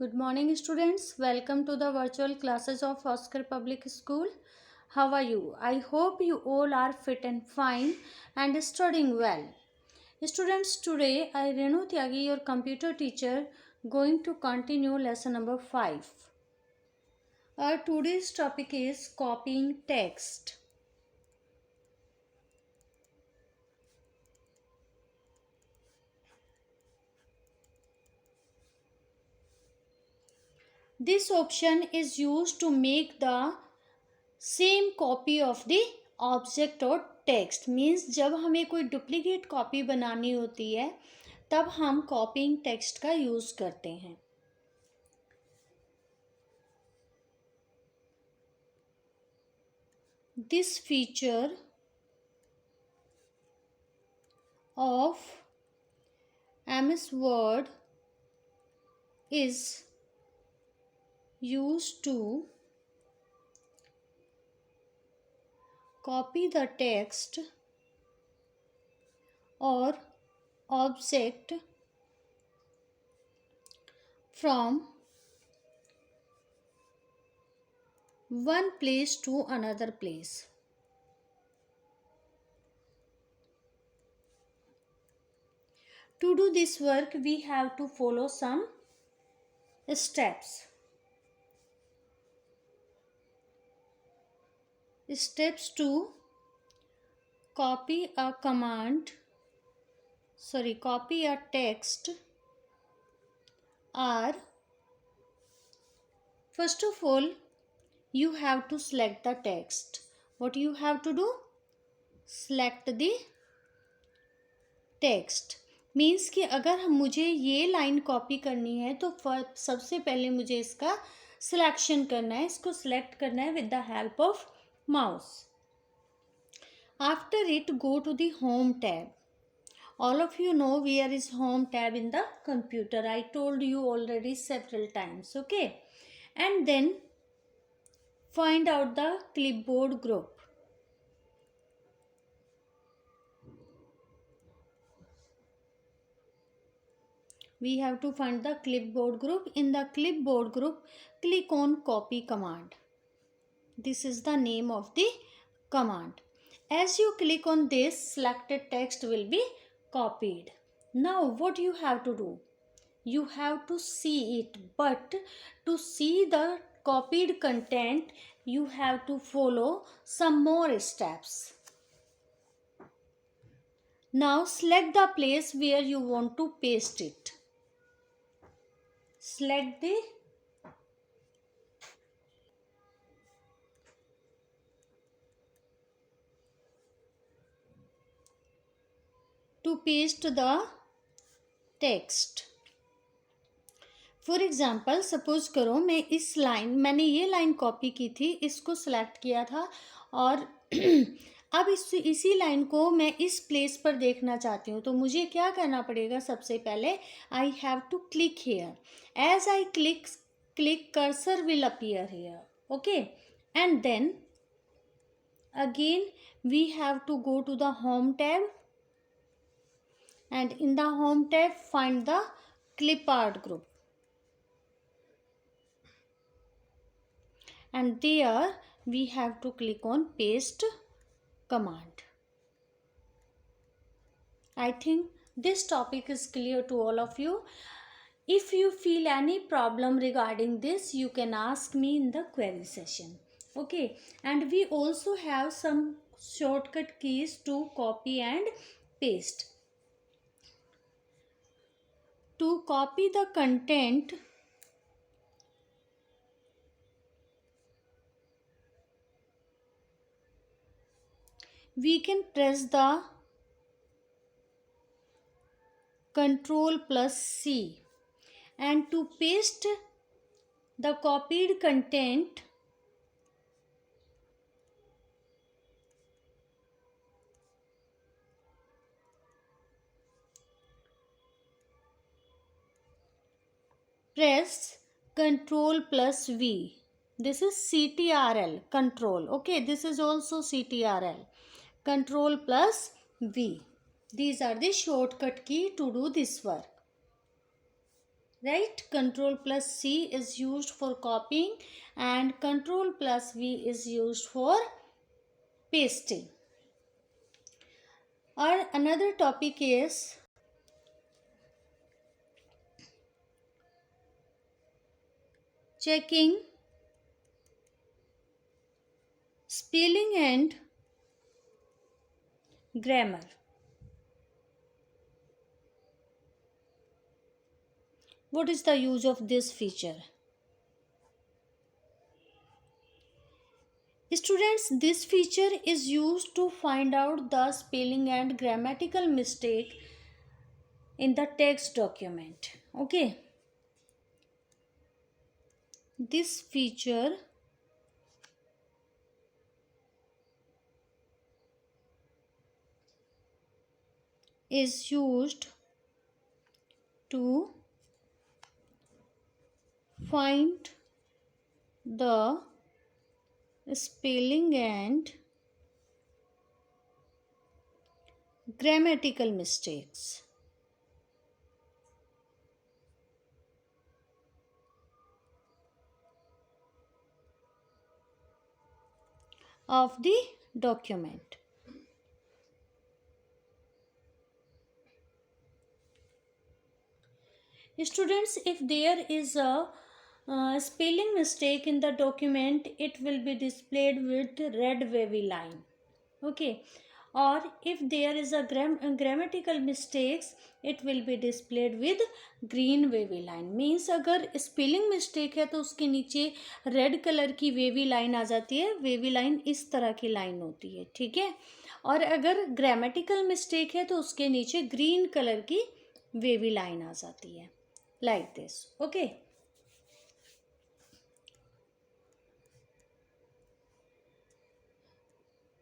Good morning, students. Welcome to the virtual classes of Oscar Public School. How are you? I hope you all are fit and fine and studying well. Students, today I, Renu Tyagi, your computer teacher, going to continue lesson number 5. Our today's topic is copying text. This option is used to make the same copy of the object और text means जब हमें कोई duplicate copy बनानी होती है तब हम कॉपिंग text का यूज करते हैं. This feature of MS Word is used to copy the text or object from one place to another place. To do this work, we have to follow some steps. Steps to copy a text are, first of all, you have to select the text. What you have to do? Select the text. Means कि अगर मुझे ये line copy करनी है तो सबसे पहले मुझे इसका सिलेक्शन करना है, इसको सिलेक्ट करना है with the help of mouse. After it, go to the home tab. All of you know where is home tab in the computer. I told you already several times. Okay, and then find out the clipboard group. We have to find the clipboard group. In the clipboard group, click on copy command. This is the name of the command. As you click on this, selected text will be copied. Now what you have to do? You have to see it, but to see the copied content, you have to follow some more steps. Now select the place where you want to paste it. Select the to paste the text. For example suppose करो मैंने ये line copy की थी, इसको select किया था और अब इसी लाइन को मैं इस प्लेस पर देखना चाहती हूँ. तो मुझे क्या करना पड़ेगा? सबसे पहले I have to click here. As I click cursor will appear here. Okay, and then again we have to go to the home tab, and in the home tab find the clip art group, and there we have to click on paste command. I think this topic is clear to all of you. If you feel any problem regarding this, you can ask me in the query session. Okay, and we also have some shortcut keys to copy and paste. To copy the content, we can press the Ctrl+C, and to paste the copied content, press Ctrl+V. This is CTRL, control. Okay, this is also CTRL, Ctrl+V. These are the shortcut key to do this work. right? Control plus C is used for copying and Control plus V is used for pasting. Or another topic is checking spelling and grammar. What is the use of this feature? Students, this feature is used to find out the spelling and grammatical mistake in the text document. Okay. This feature is used to find the spelling and grammatical mistakes of the document. Students, if there is a spelling mistake in the document, it will be displayed with red wavy line. Okay. Or if there is a grammatical mistakes, it will be displayed with green wavy line. Means अगर spelling mistake है तो उसके नीचे red color की wavy line आ जाती है. wavy line इस तरह की line होती है, ठीक है. और अगर grammatical mistake है तो उसके नीचे green color की wavy line आ जाती है, like this. Okay.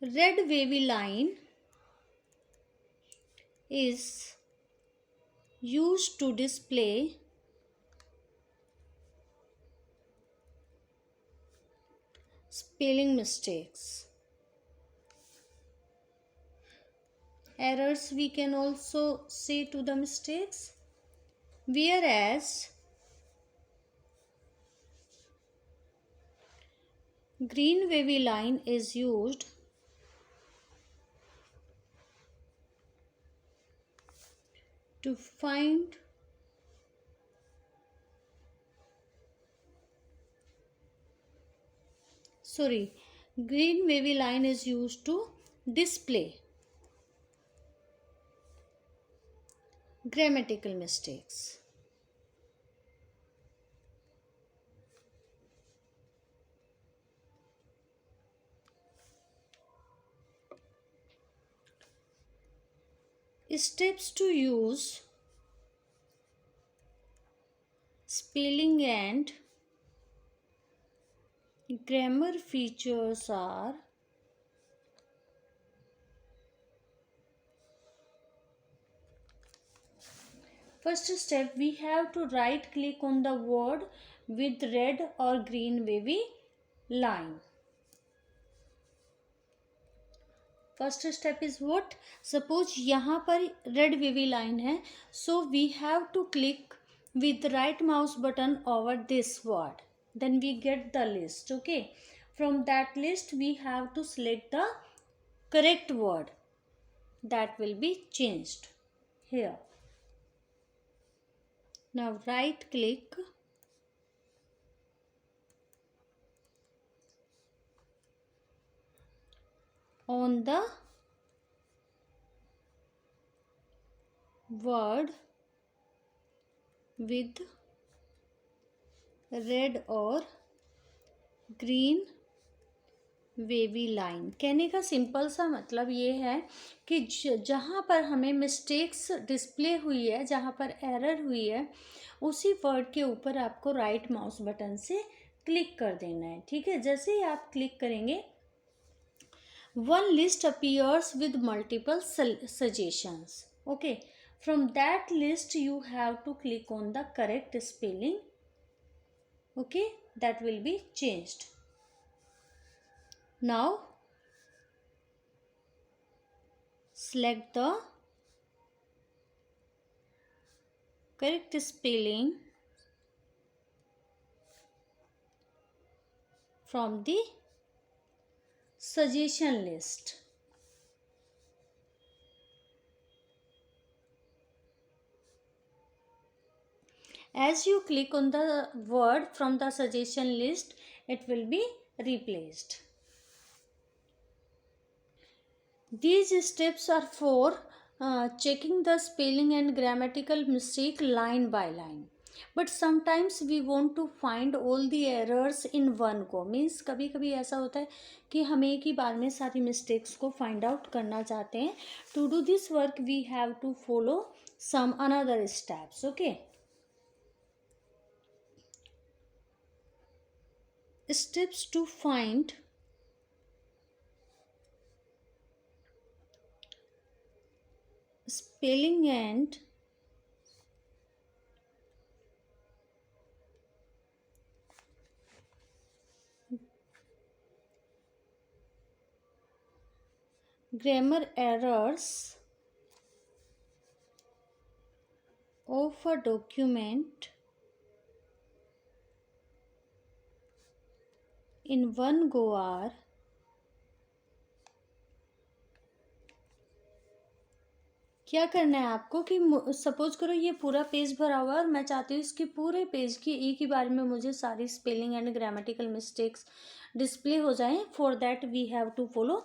Red wavy line is used to display spelling mistakes. Errors we can also say to the mistakes, whereas green wavy line is used to find green wavy line is used to display grammatical mistakes. Steps to use spelling and grammar features are: first step, we have to right click on the word with red or green wavy line. First step is what? Suppose यहाँ पर red wavy line है, so we have to click with right mouse button over this word. Then we get the list. Okay. From that list, we have to select the correct word that will be changed here. Now right click on the word with red or green wavy line. कहने का simple सा मतलब ये है कि जहाँ पर हमें मिस्टेक्स डिस्प्ले हुई है, जहाँ पर एरर हुई है, उसी वर्ड के ऊपर आपको राइट माउस बटन से क्लिक कर देना है, ठीक है. जैसे ही आप क्लिक करेंगे, one list appears with multiple suggestions. Okay. From that list you have to click on the correct spelling. Okay. That will be changed. Now select the correct spelling from the suggestion list. As you click on the word from the suggestion list, it will be replaced. These steps are for checking the spelling and grammatical mistake line by line. But sometimes we want to find all the errors in one go. Means कभी कभी ऐसा होता है कि हम एक ही बार में सारी मिस्टेक्स को फाइंड आउट करना चाहते हैं. To do this work we have to follow some another steps. Okay. Steps to find spelling and grammar errors of a document in one go are क्या करना है आपको कि सपोज करो ये पूरा पेज भरा हुआ है और मैं चाहती हूँ इसके पूरे पेज की एक ही बार में मुझे सारी spelling and grammatical mistakes display हो जाएं. For that we have to follow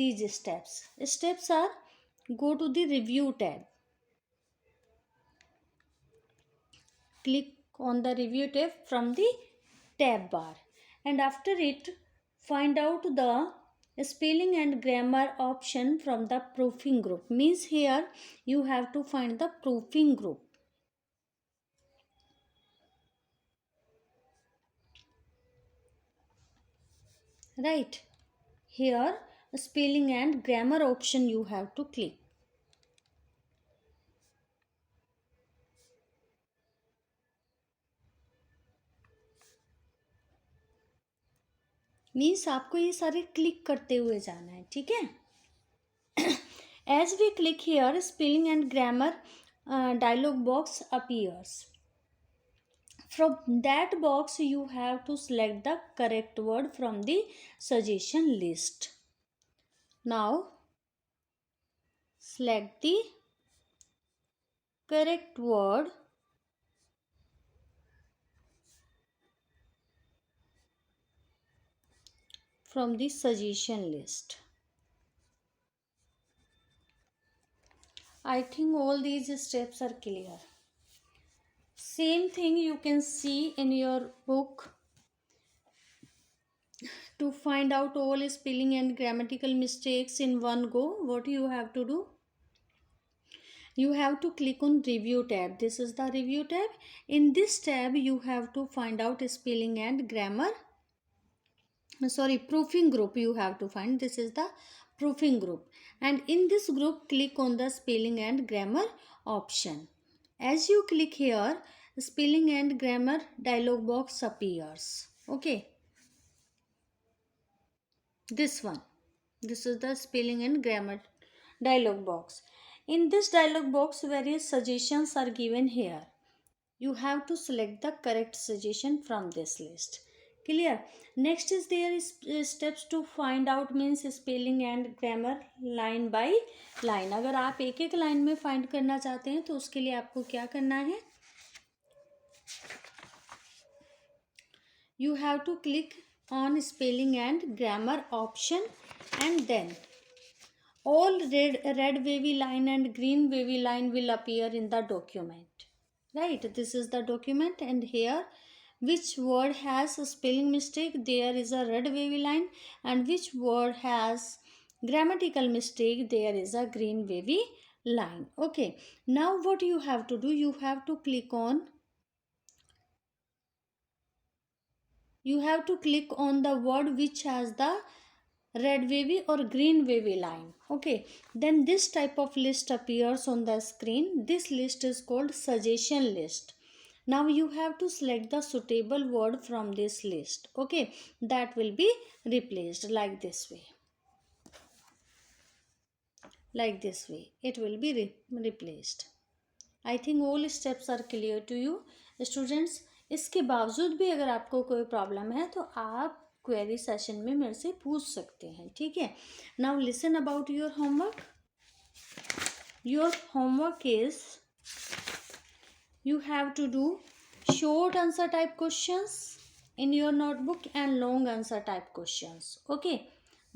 these steps. Steps are go to the review tab. Click on the review tab from the tab bar, and after it find out the spelling and grammar option from the proofing group. Means here you have to find the proofing group. Right here spelling and grammar option you have to click. Means आपको ये सारे click करते हुए जाना है. ठीक है. As we click here, spelling and grammar dialog box appears. From that box you have to select the correct word from the suggestion list. Now select the correct word from the suggestion list. I think all these steps are clear. Same thing you can see in your book. To find out all spelling and grammatical mistakes in one go, what you have to do? You have to click on review tab. This is the review tab. In this tab you have to find out spelling and grammar, proofing group you have to find. This is the proofing group, and in this group click on the spelling and grammar option. As you click here, spelling and grammar dialog box appears. Okay, this one, this is the spelling and grammar dialog box. In this dialog box various suggestions are given here. You have to select the correct suggestion from this list. Clear? Next is there is steps to find out means spelling and grammar line by line. अगर आप एक एक line में find करना चाहते हैं तो उसके लिए आपको क्या करना है? You have to click on spelling and grammar option, and then all red wavy line and green wavy line will appear in the document. Right, this is the document, and here which word has a spelling mistake, there is a red wavy line, and which word has grammatical mistake, there is a green wavy line. Okay, now what you have to do, you have to click on the word which has the red wavy or green wavy line. Okay, then this type of list appears on the screen. This list is called suggestion list. Now you have to select the suitable word from this list. Okay, that will be replaced like this way. Like this way it will be replaced. I think all steps are clear to you students. इसके बावजूद भी अगर आपको कोई problem है तो आप query session में मेरे से पूछ सकते हैं, ठीक है। Now listen about your homework. Your homework is you have to do short answer type questions in your notebook and long answer type questions. Okay,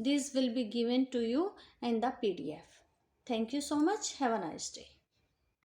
these will be given to you in the PDF. Thank you so much. Have a nice day.